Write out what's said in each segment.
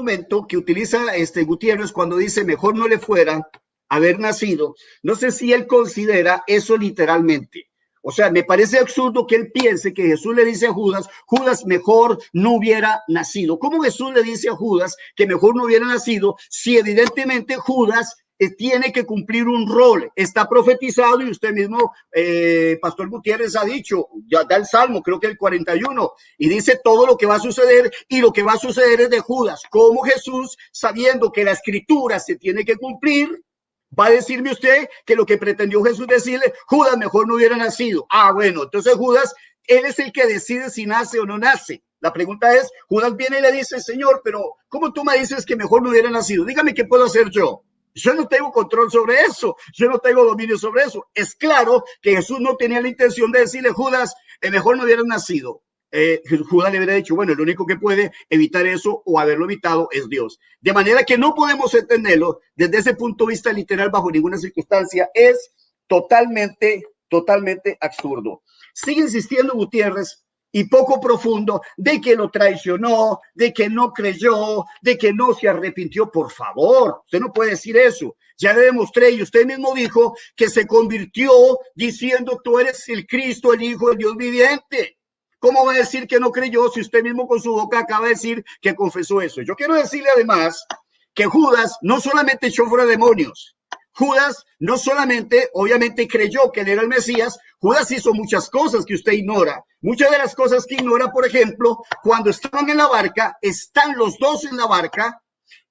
momento que utiliza Gutiérrez cuando dice mejor no le fuera haber nacido, no sé si él considera eso literalmente. O sea, me parece absurdo que él piense que Jesús le dice a Judas, Judas mejor no hubiera nacido. ¿Cómo Jesús le dice a Judas que mejor no hubiera nacido si evidentemente Judas tiene que cumplir un rol? Está profetizado y usted mismo, Pastor Gutiérrez, ha dicho, ya da el Salmo, creo que el 41, y dice todo lo que va a suceder, y lo que va a suceder es de Judas. ¿Cómo Jesús, sabiendo que la escritura se tiene que cumplir, va a decirme usted que lo que pretendió Jesús decirle, Judas mejor no hubiera nacido? Ah, bueno, entonces Judas, él es el que decide si nace o no nace. La pregunta es, Judas viene y le dice, Señor, pero ¿cómo tú me dices que mejor no hubiera nacido? Dígame qué puedo hacer yo. Yo no tengo control sobre eso, yo no tengo dominio sobre eso. Es claro que Jesús no tenía la intención de decirle, Judas, mejor no hubieras nacido. Judas le hubiera dicho, bueno, el único que puede evitar eso o haberlo evitado es Dios. De manera que no podemos entenderlo desde ese punto de vista literal bajo ninguna circunstancia. Es totalmente absurdo. Sigue insistiendo Gutiérrez y poco profundo de que lo traicionó, de que no creyó, de que no se arrepintió. Por favor, usted no puede decir eso. Ya le demostré y usted mismo dijo que se convirtió diciendo tú eres el Cristo, el Hijo del Dios viviente. ¿Cómo va a decir que no creyó si usted mismo con su boca acaba de decir que confesó eso? Yo quiero decirle además que Judas no solamente echó fuera demonios, Judas no solamente, obviamente, creyó que él era el Mesías, Judas hizo muchas cosas que usted ignora. Muchas de las cosas que ignora, por ejemplo, cuando estaban en la barca, están los dos en la barca,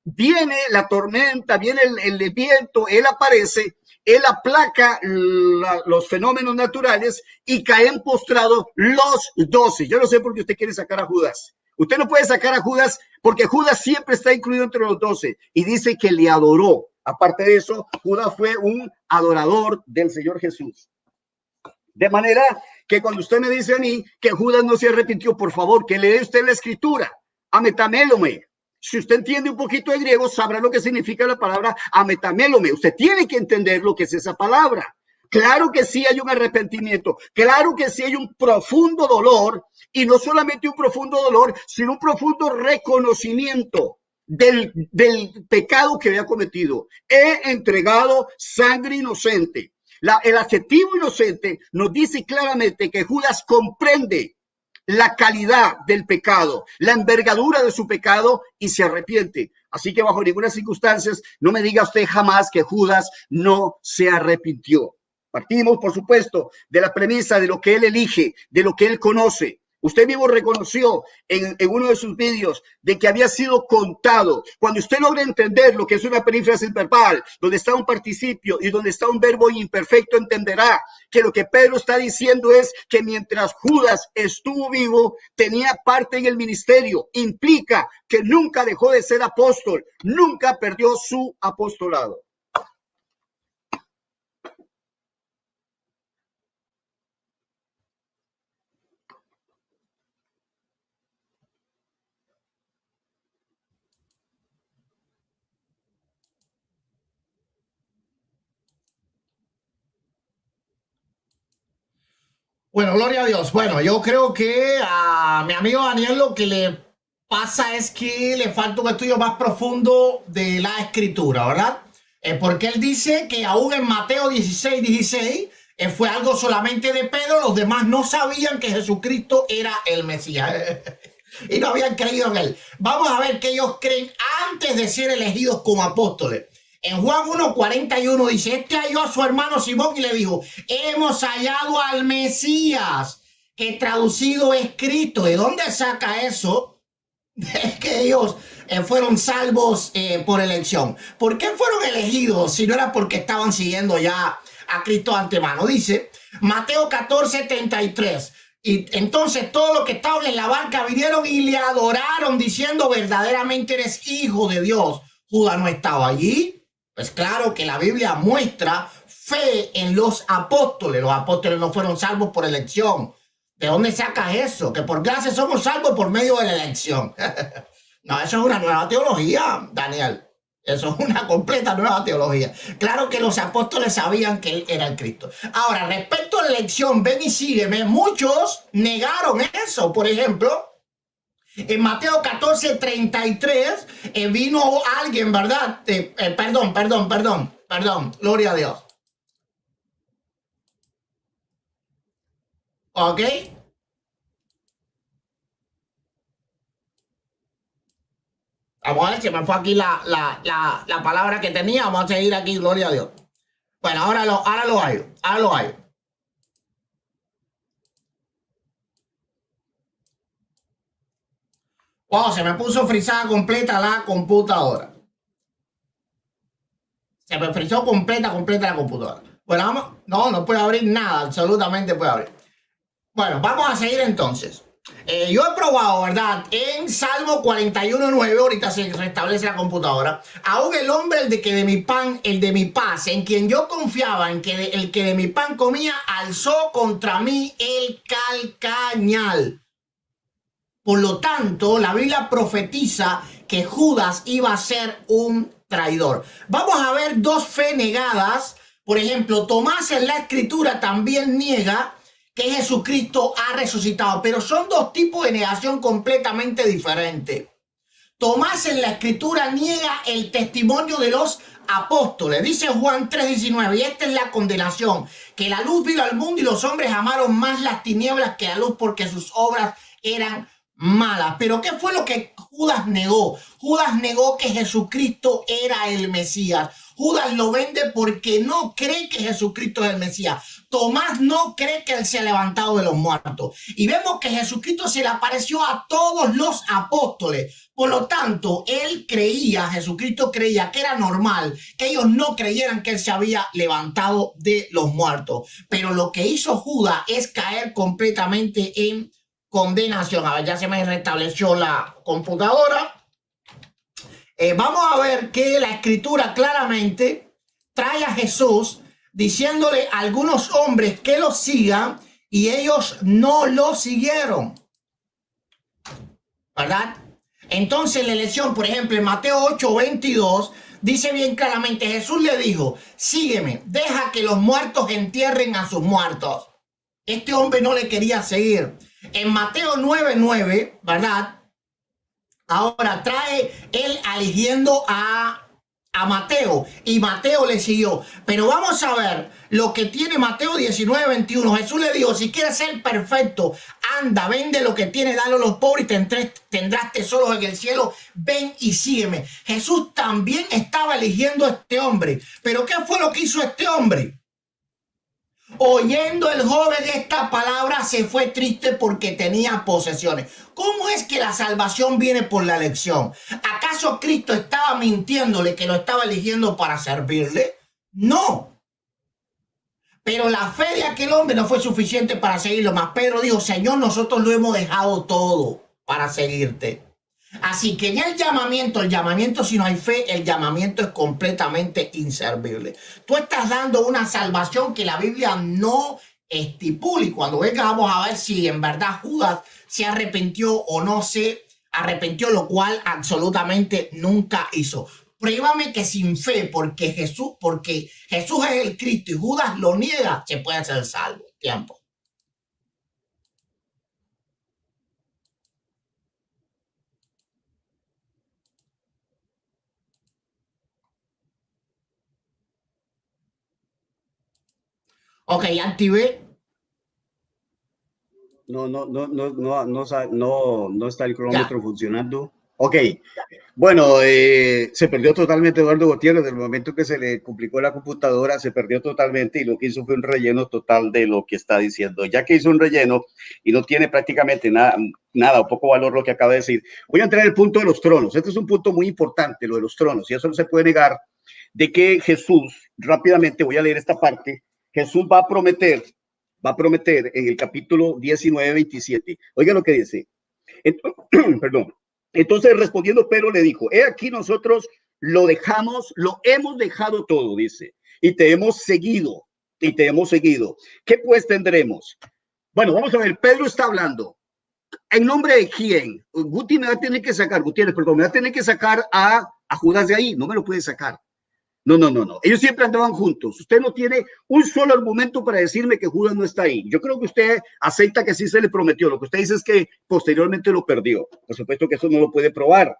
viene la tormenta, viene el viento, él aparece, él aplaca los fenómenos naturales y caen postrados los 12. Yo no sé por qué usted quiere sacar a Judas. Usted no puede sacar a Judas porque Judas siempre está incluido entre los 12 y dice que le adoró. Aparte de eso, Judas fue un adorador del Señor Jesús. De manera que cuando usted me dice a mí que Judas no se arrepintió, por favor, que lea usted la escritura. Ametamélome. Si usted entiende un poquito de griego, sabrá lo que significa la palabra ametamélome. Usted tiene que entender lo que es esa palabra. Claro que sí hay un arrepentimiento, claro que sí hay un profundo dolor, y no solamente un profundo dolor, sino un profundo reconocimiento del pecado que había cometido. He entregado sangre inocente. El adjetivo inocente nos dice claramente que Judas comprende la calidad del pecado, la envergadura de su pecado y se arrepiente. Así que bajo ninguna circunstancia no me diga usted jamás que Judas no se arrepintió. Partimos, por supuesto, de la premisa de lo que él elige, de lo que él conoce. Usted mismo reconoció en uno de sus vídeos de que había sido contado. Cuando usted logra entender lo que es una perífrasis verbal, donde está un participio y donde está un verbo imperfecto, entenderá que lo que Pedro está diciendo es que mientras Judas estuvo vivo, tenía parte en el ministerio. Implica que nunca dejó de ser apóstol, nunca perdió su apostolado. Bueno, gloria a Dios. Bueno, yo creo que a mi amigo Daniel lo que le pasa es que le falta un estudio más profundo de la escritura, ¿verdad? Porque él dice que aún en Mateo 16 fue algo solamente de Pedro, los demás no sabían que Jesucristo era el Mesías y no habían creído en él. Vamos a ver qué ellos creen antes de ser elegidos como apóstoles. En Juan 1:41 dice, este halló a su hermano Simón y le dijo, hemos hallado al Mesías, que traducido es Cristo. ¿De dónde saca eso? Es que ellos fueron salvos por elección. ¿Por qué fueron elegidos si no era porque estaban siguiendo ya a Cristo de antemano? Dice Mateo 14:33. Y entonces todos los que estaban en la barca vinieron y le adoraron diciendo, verdaderamente eres hijo de Dios. Judas no estaba allí. Pues claro que la Biblia muestra fe en los apóstoles. Los apóstoles no fueron salvos por elección. ¿De dónde sacas eso? Que por gracia somos salvos por medio de la elección. No, eso es una nueva teología, Daniel. Eso es una completa nueva teología. Claro que los apóstoles sabían que él era el Cristo. Ahora, respecto a la elección, ven y sígueme, muchos negaron eso. Por ejemplo, En Mateo 14:33 vino alguien, ¿verdad? Perdón, gloria a Dios. ¿Ok? Vamos a ver, se me fue aquí la palabra que tenía. Vamos a seguir aquí, gloria a Dios. Bueno, ahora lo hay. Wow, se me puso frisada completa la computadora. Se me frizó completa la computadora. Bueno, vamos. No puede abrir nada, absolutamente puede abrir. Bueno, vamos a seguir entonces. Yo he probado, ¿verdad? En Salmo 41:9, ahorita se restablece la computadora. Aún el hombre, el de mi paz, en quien yo confiaba, el que de mi pan comía, alzó contra mí el calcañal. Por lo tanto, la Biblia profetiza que Judas iba a ser un traidor. Vamos a ver dos fe negadas. Por ejemplo, Tomás en la escritura también niega que Jesucristo ha resucitado, pero son dos tipos de negación completamente diferentes. Tomás en la escritura niega el testimonio de los apóstoles. Dice Juan 3:19, y esta es la condenación, que la luz vino al mundo y los hombres amaron más las tinieblas que la luz porque sus obras eran malas. Pero ¿qué fue lo que Judas negó? Judas negó que Jesucristo era el Mesías. Judas lo vende porque no cree que Jesucristo es el Mesías. Tomás no cree que él se ha levantado de los muertos. Y vemos que Jesucristo se le apareció a todos los apóstoles. Por lo tanto, Jesucristo creía que era normal que ellos no creyeran que él se había levantado de los muertos. Pero lo que hizo Judas es caer completamente en condenación. A ver, ya se me restableció la computadora. Vamos a ver que la escritura claramente trae a Jesús diciéndole a algunos hombres que lo sigan y ellos no lo siguieron, ¿verdad? Entonces la elección, por ejemplo, en Mateo 8:22 dice bien claramente, Jesús le dijo, sígueme, deja que los muertos entierren a sus muertos. Este hombre no le quería seguir. En Mateo 9:9, ¿verdad? Ahora trae él eligiendo a Mateo y Mateo le siguió. Pero vamos a ver lo que tiene Mateo 19:21. Jesús le dijo, si quieres ser perfecto, anda, vende lo que tienes, dalo a los pobres y tendrás tesoros en el cielo. Ven y sígueme. Jesús también estaba eligiendo a este hombre. Pero ¿qué fue lo que hizo este hombre? Oyendo el joven esta palabra se fue triste porque tenía posesiones. ¿Cómo es que la salvación viene por la elección? ¿Acaso Cristo estaba mintiéndole que lo estaba eligiendo para servirle? No. Pero la fe de aquel hombre no fue suficiente para seguirlo. Mas Pedro dijo, Señor, nosotros lo hemos dejado todo para seguirte. Así que en el llamamiento si no hay fe, el llamamiento es completamente inservible. Tú estás dando una salvación que la Biblia no estipula y cuando venga vamos a ver si en verdad Judas se arrepintió o no se arrepintió, lo cual absolutamente nunca hizo. Pruébame que sin fe, porque Jesús es el Cristo y Judas lo niega, se puede ser salvo. Tiempo. Ok, ya activé. No está el cronómetro funcionando. Ok. Bueno, se perdió totalmente Eduardo Gutiérrez. Del momento que se le complicó la computadora, se perdió totalmente y lo que hizo fue un relleno total de lo que está diciendo. Ya que hizo un relleno y no tiene prácticamente nada o poco valor lo que acaba de decir, voy a entrar en el punto de los tronos. Este es un punto muy importante, lo de los tronos, y eso no se puede negar de que Jesús, rápidamente voy a leer esta parte, Jesús va a prometer en el capítulo 19:27. Oiga lo que dice. Entonces, perdón. Entonces respondiendo Pedro le dijo, he aquí nosotros lo hemos dejado todo, dice, y te hemos seguido. ¿Qué pues tendremos? Bueno, vamos a ver, Pedro está hablando. ¿En nombre de quién? Gutiérrez me va a tener que sacar a Judas de ahí, no me lo puede sacar. No, no, no, no. Ellos siempre andaban juntos. Usted no tiene un solo argumento para decirme que Judas no está ahí. Yo creo que usted acepta que sí se le prometió. Lo que usted dice es que posteriormente lo perdió. Por supuesto que eso no lo puede probar.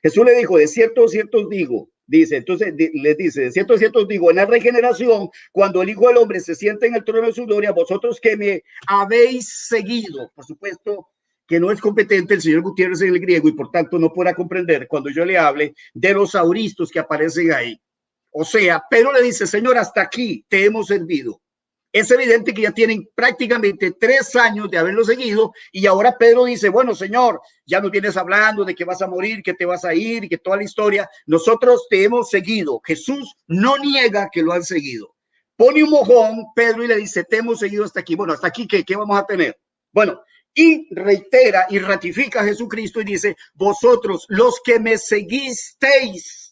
Jesús le dijo, de cierto os digo, dice, entonces les dice, de cierto os digo, en la regeneración, cuando el Hijo del Hombre se sienta en el trono de su gloria, vosotros que me habéis seguido, por supuesto que no es competente el señor Gutiérrez en el griego y por tanto no podrá comprender cuando yo le hable de los auristos que aparecen ahí. O sea, Pedro le dice, Señor, hasta aquí te hemos servido. Es evidente que ya tienen prácticamente 3 años de haberlo seguido y ahora Pedro dice, bueno, Señor, ya nos vienes hablando de que vas a morir, que te vas a ir y que toda la historia. Nosotros te hemos seguido. Jesús no niega que lo han seguido. Pone un mojón Pedro y le dice, te hemos seguido hasta aquí. Bueno, hasta aquí, ¿qué vamos a tener? Bueno, y reitera y ratifica a Jesucristo y dice, vosotros los que me seguisteis.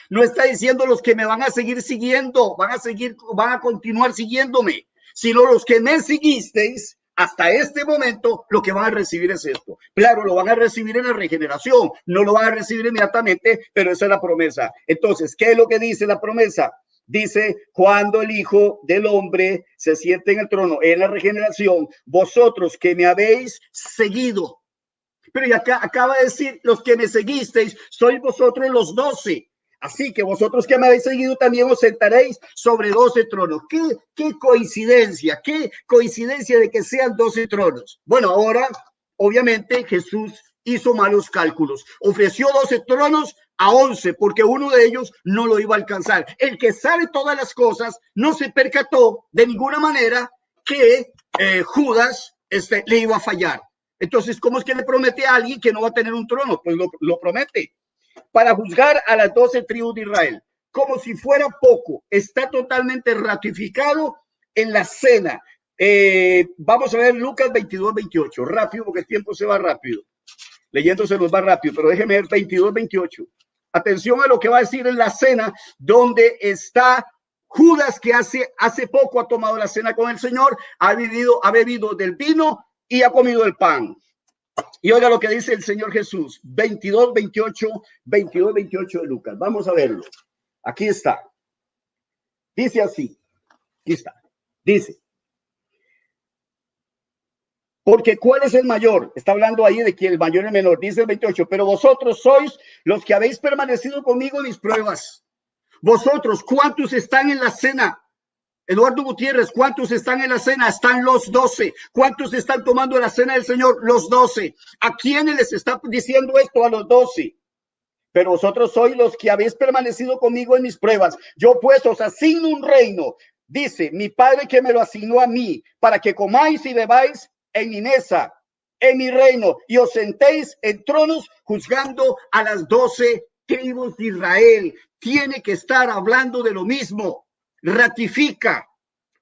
No está diciendo los que me van a seguir siguiendo, van a continuar siguiéndome, sino los que me seguisteis hasta este momento, lo que van a recibir es esto. Claro, lo van a recibir en la regeneración, no lo van a recibir inmediatamente, pero esa es la promesa. Entonces, ¿qué es lo que dice la promesa? Dice, cuando el Hijo del Hombre se siente en el trono, en la regeneración, vosotros que me habéis seguido. Pero ya acaba de decir, los que me seguisteis, sois vosotros los 12. Así que vosotros que me habéis seguido también os sentaréis sobre 12 tronos. ¿Qué coincidencia? ¿Qué coincidencia de que sean 12 tronos? Bueno, ahora, obviamente, Jesús hizo malos cálculos. Ofreció 12 tronos a 11 porque uno de ellos no lo iba a alcanzar. El que sabe todas las cosas no se percató de ninguna manera que Judas le iba a fallar. Entonces, ¿cómo es que le promete a alguien que no va a tener un trono? Pues lo promete. Para juzgar a las 12 tribus de Israel, como si fuera poco, está totalmente ratificado en la cena. Vamos a ver Lucas 22-28, rápido porque el tiempo se va rápido, leyendo se nos va rápido, pero déjeme ver 22-28. Atención a lo que va a decir en la cena, donde está Judas, que hace poco ha tomado la cena con el Señor, ha bebido del vino y ha comido el pan. Y oiga lo que dice el Señor Jesús, 22-28 de Lucas. Vamos a verlo. Aquí está. Dice así. Aquí está. Dice. Porque ¿cuál es el mayor? Está hablando ahí de que el mayor y el menor. Dice el 28. Pero vosotros sois los que habéis permanecido conmigo en mis pruebas. Vosotros, ¿cuántos están en la cena? Eduardo Gutiérrez, ¿cuántos están en la cena? Están los 12. ¿Cuántos están tomando la cena del Señor? Los 12. ¿A quiénes les está diciendo esto? A los 12. Pero vosotros sois los que habéis permanecido conmigo en mis pruebas. Yo pues os asigno un reino. Dice, mi Padre que me lo asignó a mí, para que comáis y bebáis en mi mesa, en mi reino, y os sentéis en tronos juzgando a las 12 tribus de Israel. Tiene que estar hablando de lo mismo. Ratifica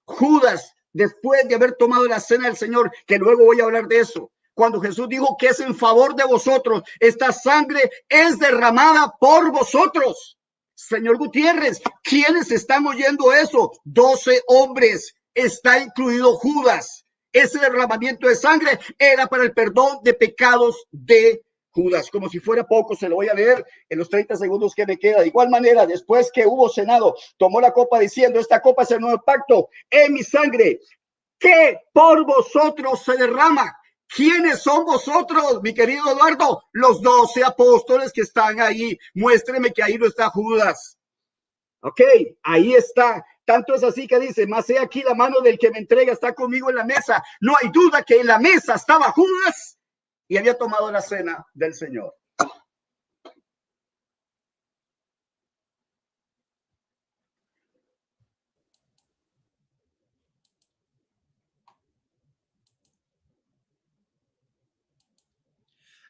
Judas después de haber tomado la cena del Señor, que luego voy a hablar de eso, cuando Jesús dijo que es en favor de vosotros, esta sangre es derramada por vosotros. Señor Gutiérrez, ¿quiénes están oyendo eso? 12 hombres, está incluido Judas. Ese derramamiento de sangre era para el perdón de pecados de Judas, como si fuera poco, se lo voy a leer en los 30 segundos que me queda. De igual manera, después que hubo cenado, tomó la copa diciendo, esta copa es el nuevo pacto en mi sangre, que por vosotros se derrama. ¿Quiénes son vosotros, mi querido Eduardo? Los 12 apóstoles que están ahí. Muéstreme que ahí no está Judas. Ok, ahí está. Tanto es así que dice, mas he aquí la mano del que me entrega está conmigo en la mesa. No hay duda que en la mesa estaba Judas y había tomado la cena del Señor.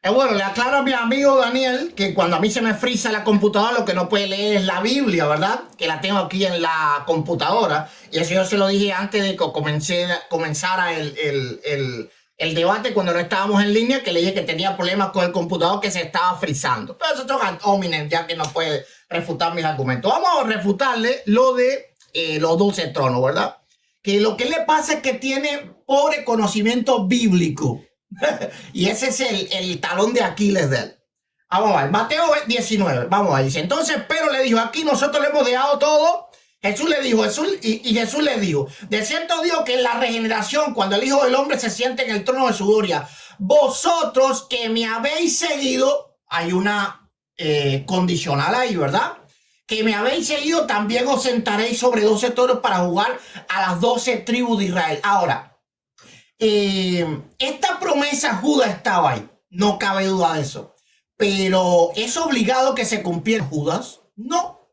Bueno, le aclaro a mi amigo Daniel que cuando a mí se me frisa la computadora, lo que no puede leer es la Biblia, ¿verdad? Que la tengo aquí en la computadora. Y eso yo se lo dije antes de que comenzara el debate cuando no estábamos en línea, que le dije que tenía problemas con el computador que se estaba frizando. Pero eso toca hominem, ya que no puede refutar mis argumentos. Vamos a refutarle lo de los 12 tronos, ¿verdad? Que lo que le pasa es que tiene pobre conocimiento bíblico. Y ese es el talón de Aquiles de él. Vamos a ver, Mateo 19, vamos a ver. Dice, entonces Pedro le dijo, aquí nosotros le hemos dejado todo. Jesús le dijo, Jesús le dijo, de cierto digo que en la regeneración, cuando el Hijo del Hombre se siente en el trono de su gloria, vosotros que me habéis seguido, hay una condicional ahí, ¿verdad? Que me habéis seguido, también os sentaréis sobre 12 toros para jugar a las 12 tribus de Israel. Ahora, esta promesa Judas estaba ahí, no cabe duda de eso. Pero ¿es obligado que se cumpliera Judas? No.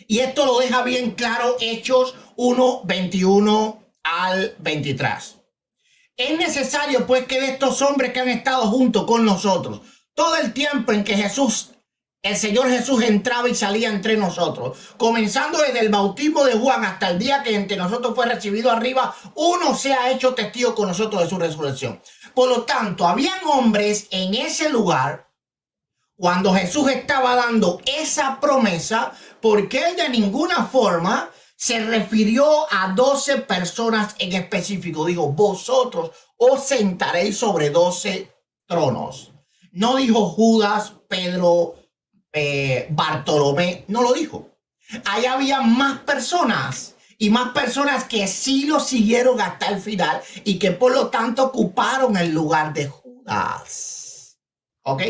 Y esto lo deja bien claro Hechos 1, 21 al 23. Es necesario pues que de estos hombres que han estado junto con nosotros, todo el tiempo en que el Señor Jesús entraba y salía entre nosotros, comenzando desde el bautismo de Juan hasta el día que entre nosotros fue recibido arriba, uno se ha hecho testigo con nosotros de su resurrección. Por lo tanto, habían hombres en ese lugar cuando Jesús estaba dando esa promesa, porque él de ninguna forma se refirió a 12 personas en específico. Digo, vosotros os sentaréis sobre 12 tronos. No dijo Judas, Pedro, Bartolomé, no lo dijo. Ahí había más personas y más personas que sí lo siguieron hasta el final y que por lo tanto ocuparon el lugar de Judas. ¿Ok?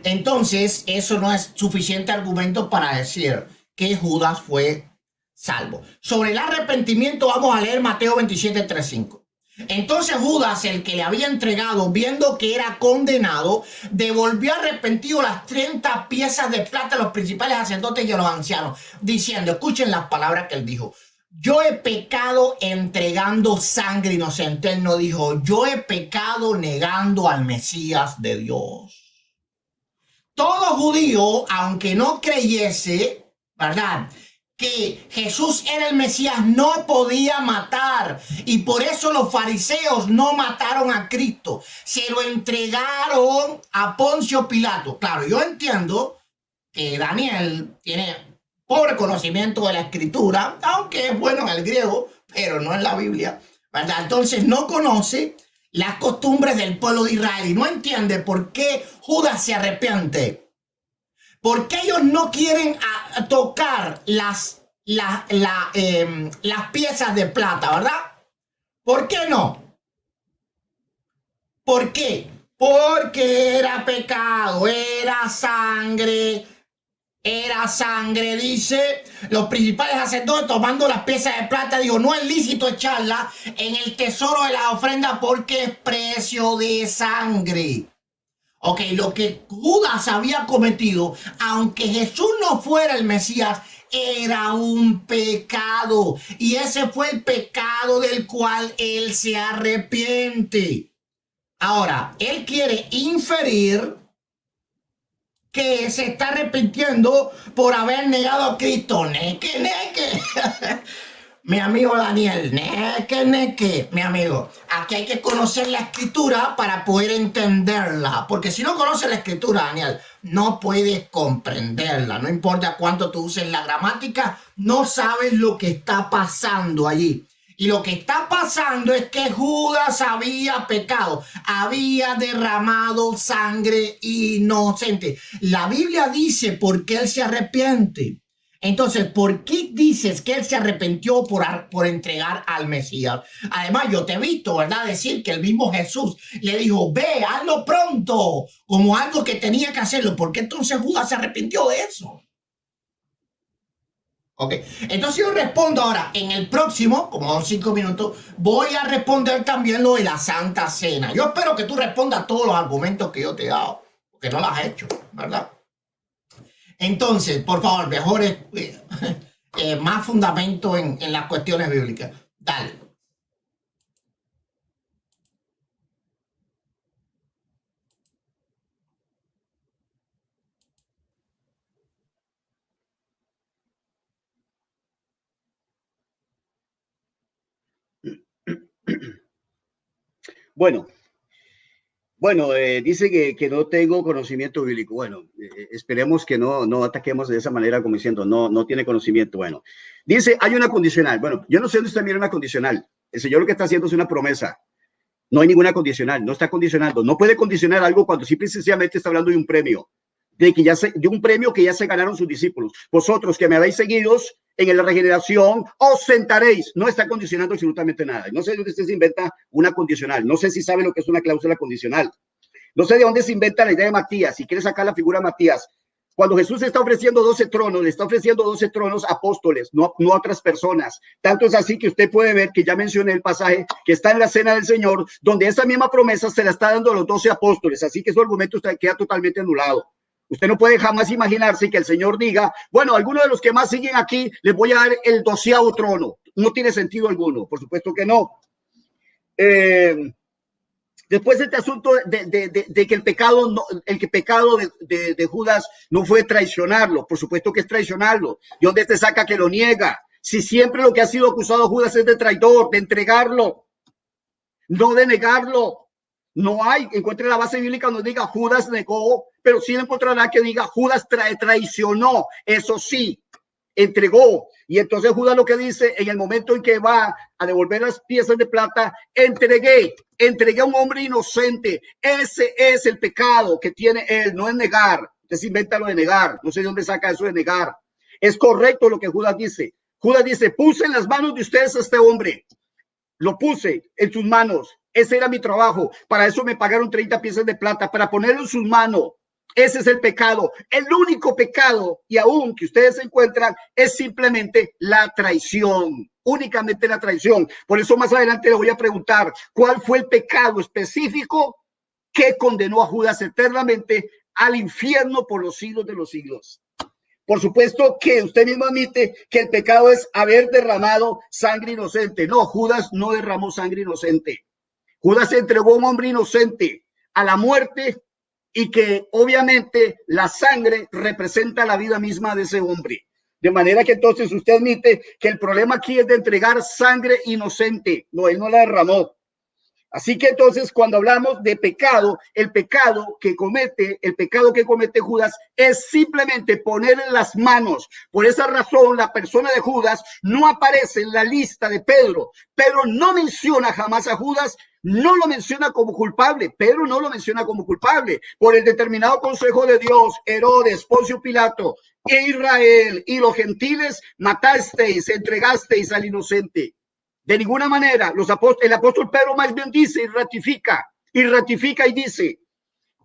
Entonces, eso no es suficiente argumento para decir que Judas fue salvo. Sobre el arrepentimiento vamos a leer Mateo 27, 3, 5. Entonces Judas, el que le había entregado, viendo que era condenado, devolvió arrepentido las 30 piezas de plata a los principales sacerdotes y a los ancianos, diciendo, escuchen las palabras que él dijo, yo he pecado entregando sangre inocente. Él no dijo, yo he pecado negando al Mesías de Dios. Todo judío, aunque no creyese, ¿verdad?, que Jesús era el Mesías, no podía matar. Y por eso los fariseos no mataron a Cristo. Se lo entregaron a Poncio Pilato. Claro, yo entiendo que Daniel tiene pobre conocimiento de la escritura, aunque es bueno en el griego, pero no en la Biblia, ¿verdad? Entonces no conoce las costumbres del pueblo de Israel y no entiende por qué Judas se arrepiente. ¿Por qué ellos no quieren tocar las piezas de plata, verdad? ¿Por qué no? ¿Por qué? Porque era pecado, era sangre, dice. Los principales sacerdotes tomando las piezas de plata, digo, no es lícito echarla en el tesoro de la ofrenda porque es precio de sangre. Ok, lo que Judas había cometido, aunque Jesús no fuera el Mesías, era un pecado. Y ese fue el pecado del cual él se arrepiente. Ahora, él quiere inferir que se está arrepintiendo por haber negado a Cristo. Neque. Mi amigo Daniel, neque, mi amigo. Aquí hay que conocer la escritura para poder entenderla. Porque si no conoces la escritura, Daniel, no puedes comprenderla. No importa cuánto tú uses la gramática, no sabes lo que está pasando allí. Y lo que está pasando es que Judas había pecado, había derramado sangre inocente. La Biblia dice por qué él se arrepiente. Entonces, ¿por qué dices que él se arrepintió por entregar al Mesías? Además, yo te he visto, ¿verdad?, decir que el mismo Jesús le dijo, ve, hazlo pronto, como algo que tenía que hacerlo. ¿Por qué entonces Judas se arrepintió de eso? Ok, entonces yo respondo ahora, en el próximo, como son 5 minutos, voy a responder también lo de la Santa Cena. Yo espero que tú respondas todos los argumentos que yo te he dado, porque no lo has hecho, ¿verdad? Entonces, por favor, mejores, más fundamento en las cuestiones bíblicas. Dale. Bueno, dice que no tengo conocimiento bíblico. Bueno, esperemos que no ataquemos de esa manera como diciendo no tiene conocimiento. Bueno, dice hay una condicional. Bueno, yo no sé dónde está mira una condicional. El Señor lo que está haciendo es una promesa. No hay ninguna condicional, no está condicionando. No puede condicionar algo cuando simple y sencillamente está hablando de un premio, de un premio que ya se ganaron sus discípulos. Vosotros que me habéis seguidos en la regeneración, os sentaréis. No está condicionando absolutamente nada. No sé de dónde se inventa una condicional. No sé si sabe lo que es una cláusula condicional. No sé de dónde se inventa la idea de Matías. Si quiere sacar la figura de Matías, cuando Jesús está ofreciendo 12 tronos, le está ofreciendo 12 tronos a apóstoles, no a otras personas. Tanto es así que usted puede ver que ya mencioné el pasaje que está en la cena del Señor, donde esa misma promesa se la está dando a los 12 apóstoles. Así que su argumento queda totalmente anulado. Usted no puede jamás imaginarse que el Señor diga, bueno, a algunos de los que más siguen aquí les voy a dar el 12º trono. No tiene sentido alguno, por supuesto que no. Después de este asunto de que el pecado de Judas no fue traicionarlo, por supuesto que es traicionarlo. ¿De dónde te saca que lo niega? Si siempre lo que ha sido acusado Judas es de traidor, de entregarlo, no de negarlo. No hay, encuentre la base bíblica donde diga Judas negó, pero sí encontrará que diga Judas traicionó, eso sí, entregó. Y entonces Judas lo que dice en el momento en que va a devolver las piezas de plata, entregué a un hombre inocente. Ese es el pecado que tiene él, no es negar. Usted se inventa lo de negar, no sé de dónde saca eso de negar. Es correcto lo que Judas dice. Judas dice, puse en las manos de ustedes a este hombre. Lo puse en sus manos. Ese era mi trabajo. Para eso me pagaron 30 piezas de plata, para ponerlo en sus manos. Ese es el pecado. El único pecado, y aún que ustedes encuentran, es simplemente la traición. Únicamente la traición. Por eso más adelante le voy a preguntar cuál fue el pecado específico que condenó a Judas eternamente al infierno por los siglos de los siglos. Por supuesto que usted mismo admite que el pecado es haber derramado sangre inocente. No, Judas no derramó sangre inocente. Judas entregó a un hombre inocente a la muerte y que obviamente la sangre representa la vida misma de ese hombre. De manera que entonces usted admite que el problema aquí es de entregar sangre inocente. No, él no la derramó. Así que entonces cuando hablamos de pecado, el pecado que comete Judas es simplemente poner en las manos. Por esa razón la persona de Judas no aparece en la lista de Pedro. Pedro no menciona jamás a Judas, no lo menciona como culpable. Pedro no lo menciona como culpable. Por el determinado consejo de Dios, Herodes, Poncio Pilato, Israel y los gentiles, matasteis, entregasteis al inocente. De ninguna manera, el apóstol Pedro más bien dice y ratifica y dice,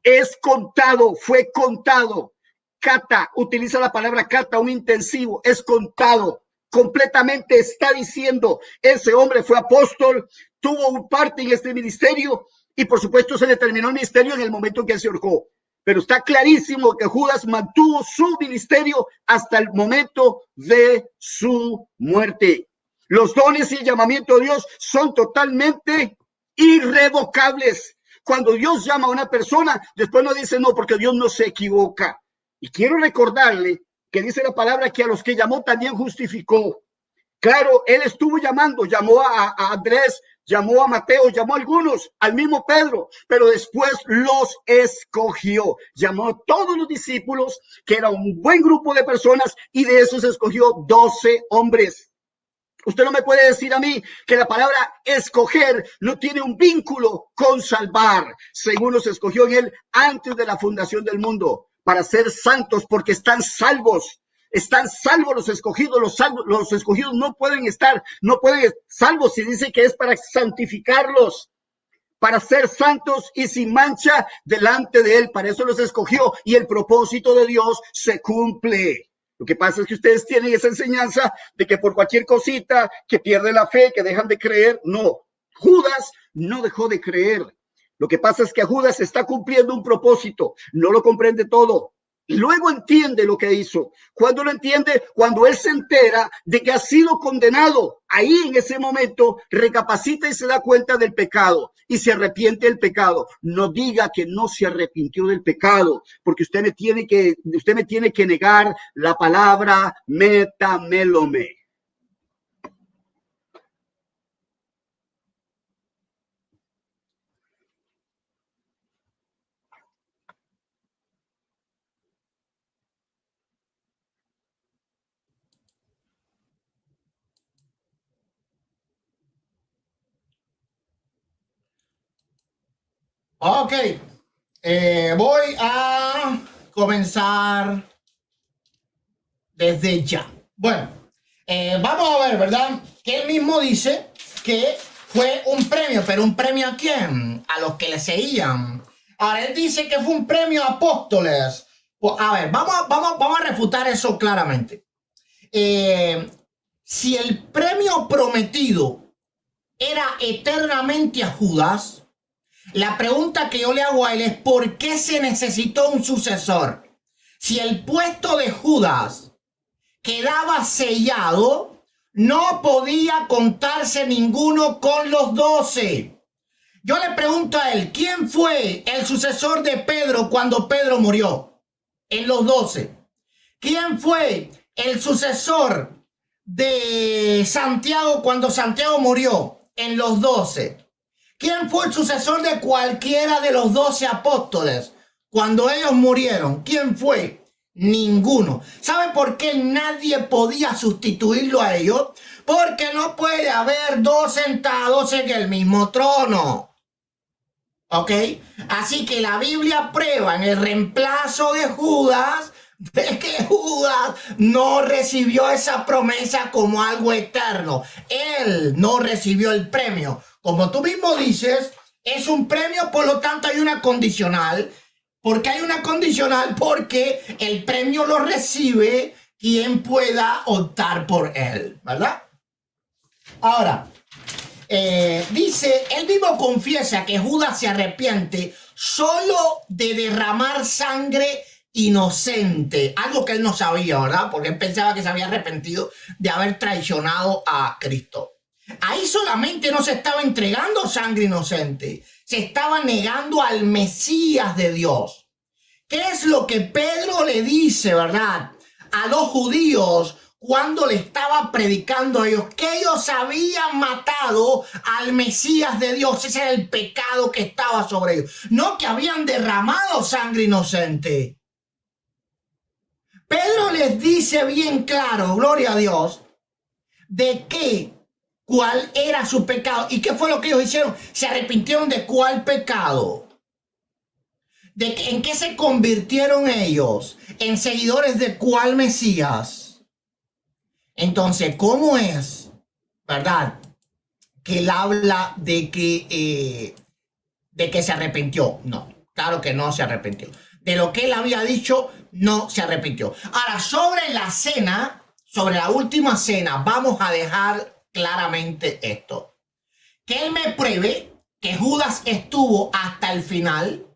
es contado, fue contado. Cata, utiliza la palabra cata, un intensivo, es contado. Completamente está diciendo, ese hombre fue apóstol, tuvo un parte en este ministerio y por supuesto se le terminó el ministerio en el momento en que se ahorcó. Pero está clarísimo que Judas mantuvo su ministerio hasta el momento de su muerte. Los dones y el llamamiento de Dios son totalmente irrevocables. Cuando Dios llama a una persona, después no dice no, porque Dios no se equivoca. Y quiero recordarle que dice la palabra que a los que llamó también justificó. Claro, él estuvo llamando, llamó a Andrés, llamó a Mateo, llamó a algunos, al mismo Pedro, pero después los escogió. Llamó a todos los discípulos, que era un buen grupo de personas, y de esos escogió 12 hombres. Usted no me puede decir a mí que la palabra escoger no tiene un vínculo con salvar, según los escogió en él antes de la fundación del mundo, para ser santos, porque están salvos. Están salvos los escogidos, los escogidos no pueden salvos si dice que es para santificarlos, para ser santos y sin mancha delante de él. Para eso los escogió y el propósito de Dios se cumple. Lo que pasa es que ustedes tienen esa enseñanza de que por cualquier cosita que pierden la fe, que dejan de creer. No, Judas no dejó de creer. Lo que pasa es que a Judas está cumpliendo un propósito, no lo comprende todo. Luego entiende lo que hizo. ¿Cuándo lo entiende? Cuando él se entera de que ha sido condenado. Ahí en ese momento recapacita y se da cuenta del pecado y se arrepiente del pecado. No diga que no se arrepintió del pecado, porque usted me tiene que negar la palabra metamelome. Ok, voy a comenzar desde ya. Bueno, vamos a ver, ¿verdad? Que él mismo dice que fue un premio, pero ¿un premio a quién? A los que le seguían. Ahora, él dice que fue un premio a apóstoles. Pues, a ver, vamos a refutar eso claramente. Si el premio prometido era eternamente a Judas, la pregunta que yo le hago a él es ¿por qué se necesitó un sucesor? Si el puesto de Judas quedaba sellado, no podía contarse ninguno con los 12. Yo le pregunto a él, ¿quién fue el sucesor de Pedro cuando Pedro murió? En los 12. ¿Quién fue el sucesor de Santiago cuando Santiago murió? En los 12. ¿Quién fue el sucesor de cualquiera de los 12 apóstoles cuando ellos murieron? ¿Quién fue? Ninguno. ¿Sabe por qué nadie podía sustituirlo a ellos? Porque no puede haber dos sentados en el mismo trono. ¿Ok? Así que la Biblia prueba en el reemplazo de Judas de que Judas no recibió esa promesa como algo eterno. Él no recibió el premio. Como tú mismo dices, es un premio, por lo tanto hay una condicional. ¿Por qué hay una condicional? Porque el premio lo recibe quien pueda optar por él, ¿verdad? Ahora, dice, él mismo confiesa que Judas se arrepiente solo de derramar sangre inocente, algo que él no sabía, ¿verdad? Porque él pensaba que se había arrepentido de haber traicionado a Cristo. Ahí solamente no se estaba entregando sangre inocente, se estaba negando al Mesías de Dios. ¿Qué es lo que Pedro le dice, verdad, a los judíos cuando le estaba predicando a ellos? Que ellos habían matado al Mesías de Dios. Ese era el pecado que estaba sobre ellos. No que habían derramado sangre inocente. Pedro les dice bien claro, gloria a Dios, de que cuál era su pecado. ¿Y qué fue lo que ellos hicieron? Se arrepintieron de cuál pecado. ¿De que, en qué se convirtieron ellos? En seguidores de cuál Mesías. Entonces, ¿cómo es, verdad, que él habla de que se arrepintió? No, claro que no se arrepintió. De lo que él había dicho, no se arrepintió. Ahora, sobre la cena, sobre la última cena, vamos a dejar claramente esto. Que él me pruebe que Judas estuvo hasta el final,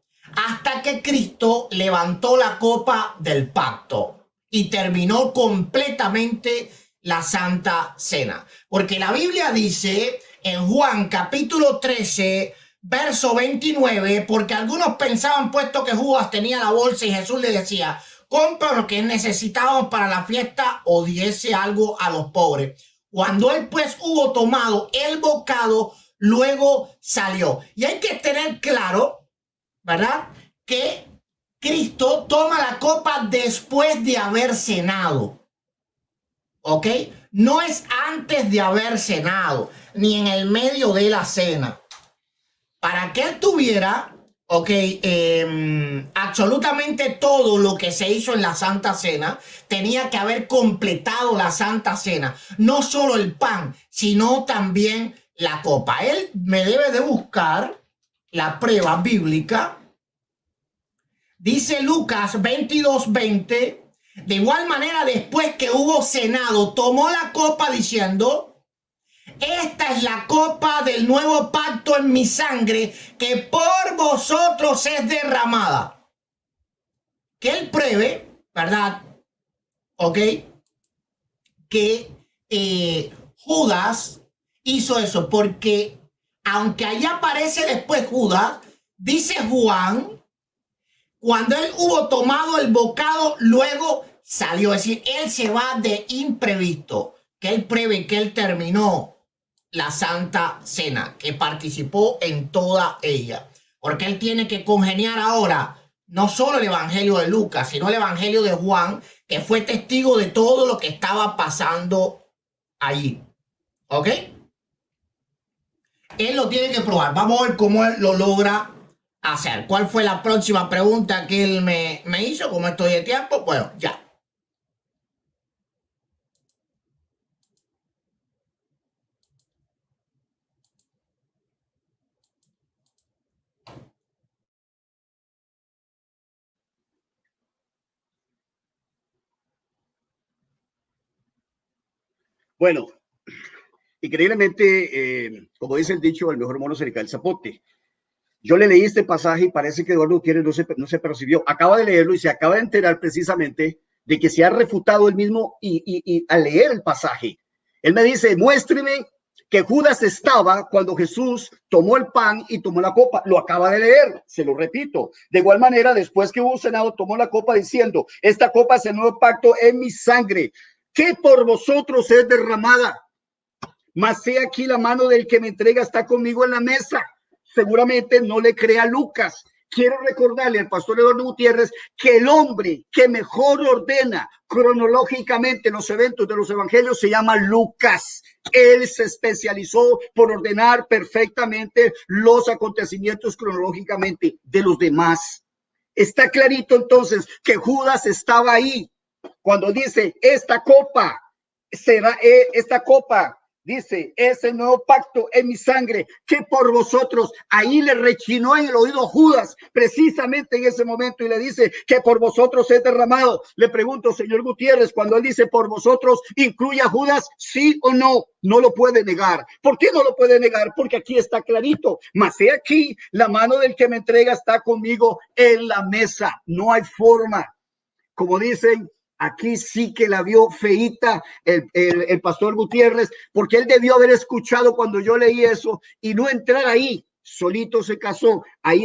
hasta que Cristo levantó la copa del pacto y terminó completamente la Santa Cena. Porque la Biblia dice en Juan capítulo 13, verso 29, porque algunos pensaban, puesto que Judas tenía la bolsa y Jesús le decía, compra lo que necesitábamos para la fiesta o diese algo a los pobres. Cuando él pues hubo tomado el bocado, luego salió. Y hay que tener claro, ¿verdad?, que Cristo toma la copa después de haber cenado. ¿Ok? No es antes de haber cenado, ni en el medio de la cena. Para que él tuviera, absolutamente todo lo que se hizo en la Santa Cena, tenía que haber completado la Santa Cena. No solo el pan, sino también la copa. Él me debe de buscar la prueba bíblica. Dice Lucas 22:20, de igual manera después que hubo cenado, tomó la copa diciendo, esta es la copa del nuevo pacto en mi sangre, que por vosotros es derramada. Que él pruebe, ¿verdad? ¿Ok? Que Judas hizo eso, porque aunque allá aparece después Judas, dice Juan, cuando él hubo tomado el bocado, luego salió. Es decir, él se va de imprevisto. Que él pruebe que él terminó la Santa Cena, que participó en toda ella. Porque él tiene que congeniar ahora no solo el Evangelio de Lucas, sino el Evangelio de Juan, que fue testigo de todo lo que estaba pasando allí. ¿Ok? Él lo tiene que probar. Vamos a ver cómo él lo logra hacer. ¿Cuál fue la próxima pregunta que él me hizo? ¿Cómo estoy de tiempo? Bueno, ya. Bueno, increíblemente, como dice el dicho, el mejor mono se le cae el zapote. Yo le leí este pasaje y parece que Eduardo Gutiérrez no se percibió. Acaba de leerlo y se acaba de enterar precisamente de que se ha refutado él mismo y al leer el pasaje. Él me dice, muéstreme que Judas estaba cuando Jesús tomó el pan y tomó la copa. Lo acaba de leer, se lo repito. De igual manera, después que hubo cenado, tomó la copa diciendo, esta copa es el nuevo pacto en mi sangre, que por vosotros es derramada. Mas he aquí la mano del que me entrega está conmigo en la mesa. Seguramente no le crea a Lucas. Quiero recordarle al pastor Eduardo Gutiérrez que el hombre que mejor ordena cronológicamente los eventos de los evangelios se llama Lucas. Él se especializó por ordenar perfectamente los acontecimientos cronológicamente de los demás. Está clarito entonces que Judas estaba ahí cuando dice esta copa será esta copa. Dice, es el nuevo pacto en mi sangre, que por vosotros, ahí le rechinó en el oído Judas, precisamente en ese momento, y le dice que por vosotros es derramado. Le pregunto, señor Gutiérrez, cuando él dice por vosotros, ¿incluye a Judas? ¿Sí o no? No lo puede negar. ¿Por qué no lo puede negar? Porque aquí está clarito. Mas he aquí, la mano del que me entrega está conmigo en la mesa. No hay forma. Como dicen, aquí sí que la vio feíta el pastor Gutiérrez, porque él debió haber escuchado cuando yo leí eso y no entrar ahí. Solito se casó. Ahí